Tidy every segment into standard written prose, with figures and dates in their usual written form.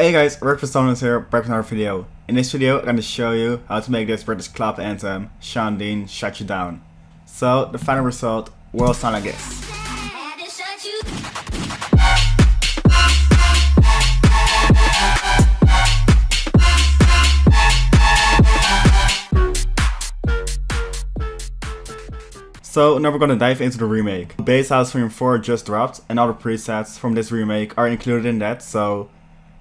Hey guys, Rick for Sonance here, back with another video. In this video, I'm going to show you how to make this British club anthem, Shaun Dean, Shut You Down. So, the final result will sound like this. So now we're gonna dive into the remake. Base House Theme 4 just dropped and all the presets from this remake are included in that, so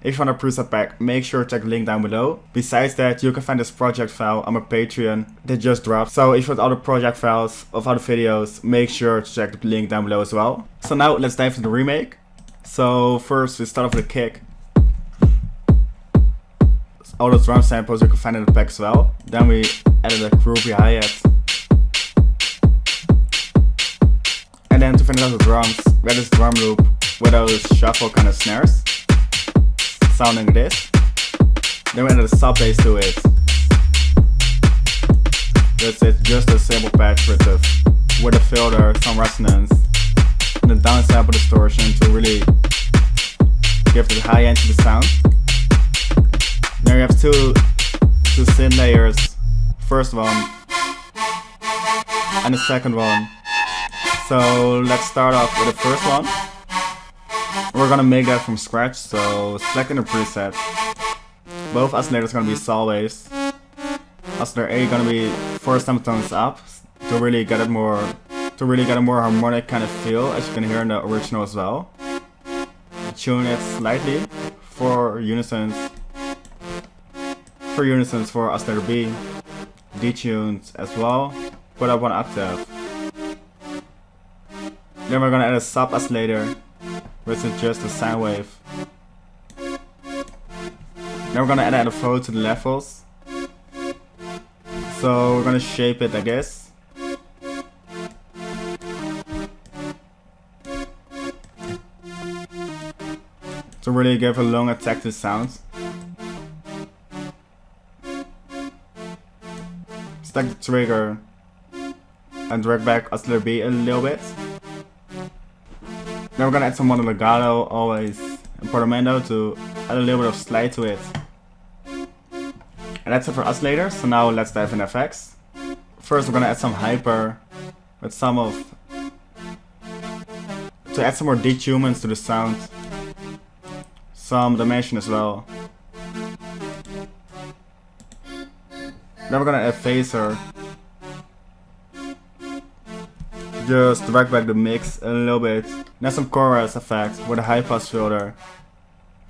if you want a preset pack, make sure to check the link down below. Besides that, you can find this project file on my Patreon that just dropped. So if you want all the project files of all the videos, make sure to check the link down below as well. So now let's dive into the remake. So first we start off with a kick. All those drum samples you can find in the pack as well. Then we added a groovy hi-hat. And then to finish off the drums, we had this drum loop with those shuffle kind of snares, sounding like this. Then we added a sub bass to it. It's just a simple patch with a filter, some resonance, and a downsample distortion to really give the high end to the sound. Then we have two synth layers, first one and the second one. So let's start off with the first one. We're gonna make that from scratch, so selecting the preset. Both oscillators gonna be saw waves. Oscillator A gonna be 4 semitones up to really get a more harmonic kind of feel, as you can hear in the original as well. Tune it slightly for unisons. For oscillator B, detuned as well. Put up 1 octave. Then we're gonna add a sub oscillator, which is just a sine wave. Then we're gonna add a flow to the levels. So we're gonna shape it, I guess. To really give a long attack to the sound. Select the trigger and drag back oscillator B a little bit. Then we're gonna add some mono legato, always in portamento, to add a little bit of slide to it. And that's it for oscillators, so now let's dive into effects. First we're gonna add some hyper with to add some more detunings to the sound. Some dimension as well. Then we're gonna add phaser. Just drag back the mix a little bit. Then some chorus effect with a high pass filter.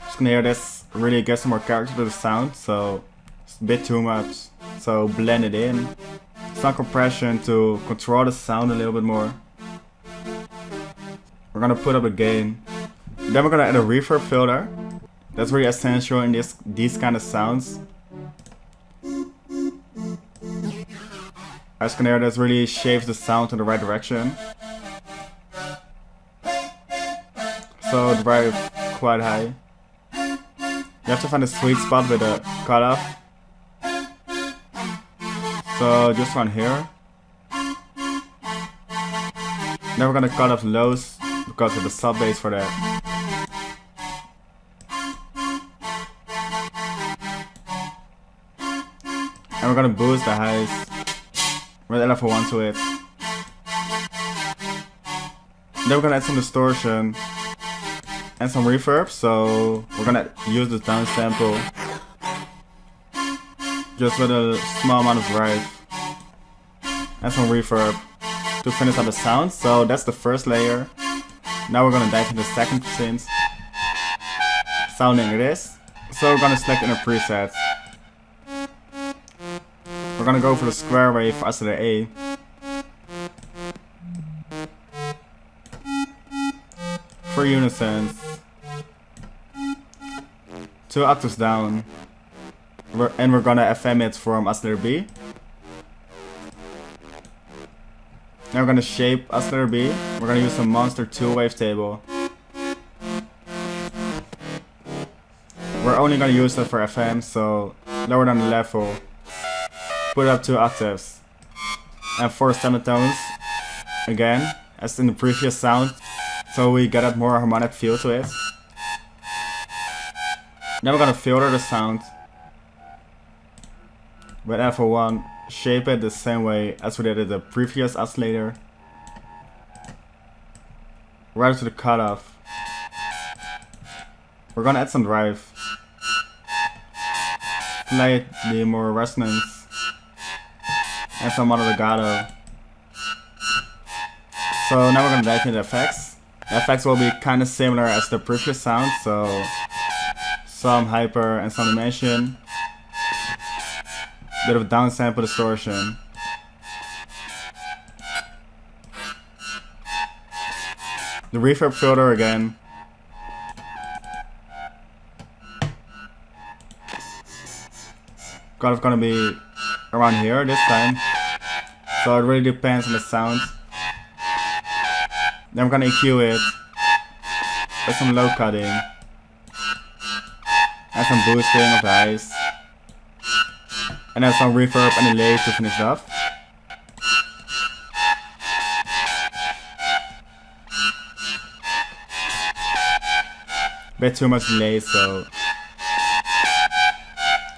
Just gonna hear this really get some more character to the sound, so it's a bit too much. So blend it in. Some compression to control the sound a little bit more. We're gonna put up the gain. Then we're gonna add a reverb filter. That's really essential in these kind of sounds. As you can hear, this really shapes the sound in the right direction. So drive quite high. You have to find a sweet spot with the cutoff. So just on here. Then we're gonna cut off lows because of the sub bass for that. And we're gonna boost the highs with LF1 to it. Then we're gonna add some distortion and some reverb, so we're gonna use the downsample just with a small amount of drive and some reverb to finish up the sound. So that's the first layer. Now we're gonna dive into the second synth, sounding like this. So we're gonna select in a preset. We're gonna go for the square wave for oscillator A. For unisons, 2 octaves down, and we're gonna FM it from oscillator B. Now we're gonna shape oscillator B. We're gonna use some Monster 2 wavetable. We're only gonna use it for FM, so lower down the level. Put it up 2 octaves. And 4 semitones, again, as in the previous sound, so we get a more harmonic feel to it. Then we're gonna filter the sound with F1, shape it the same way as we did in the previous oscillator. Right to the cutoff. We're gonna add some drive. Slightly more resonance. And some more legato. So now we're gonna dive into the effects. The effects will be kinda similar as the previous sound, so some hyper and some dimension. Bit of downsample distortion. The reverb filter again. Kind of gonna be around here this time. So it really depends on the sound. Then we're gonna EQ it with some low cutting and some boosting of the highs. And then some reverb and delay to finish it off. Bit too much delay, so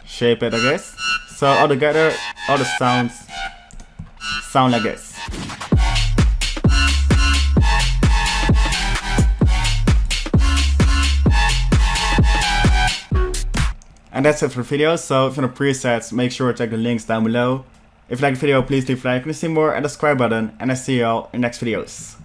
shape it, I guess. So altogether, all the sounds sound like this. And that's it for the video. So if you want presets, make sure to check the links down below. If you like the video, please leave a like and see more and the subscribe button. And I see you all in the next videos.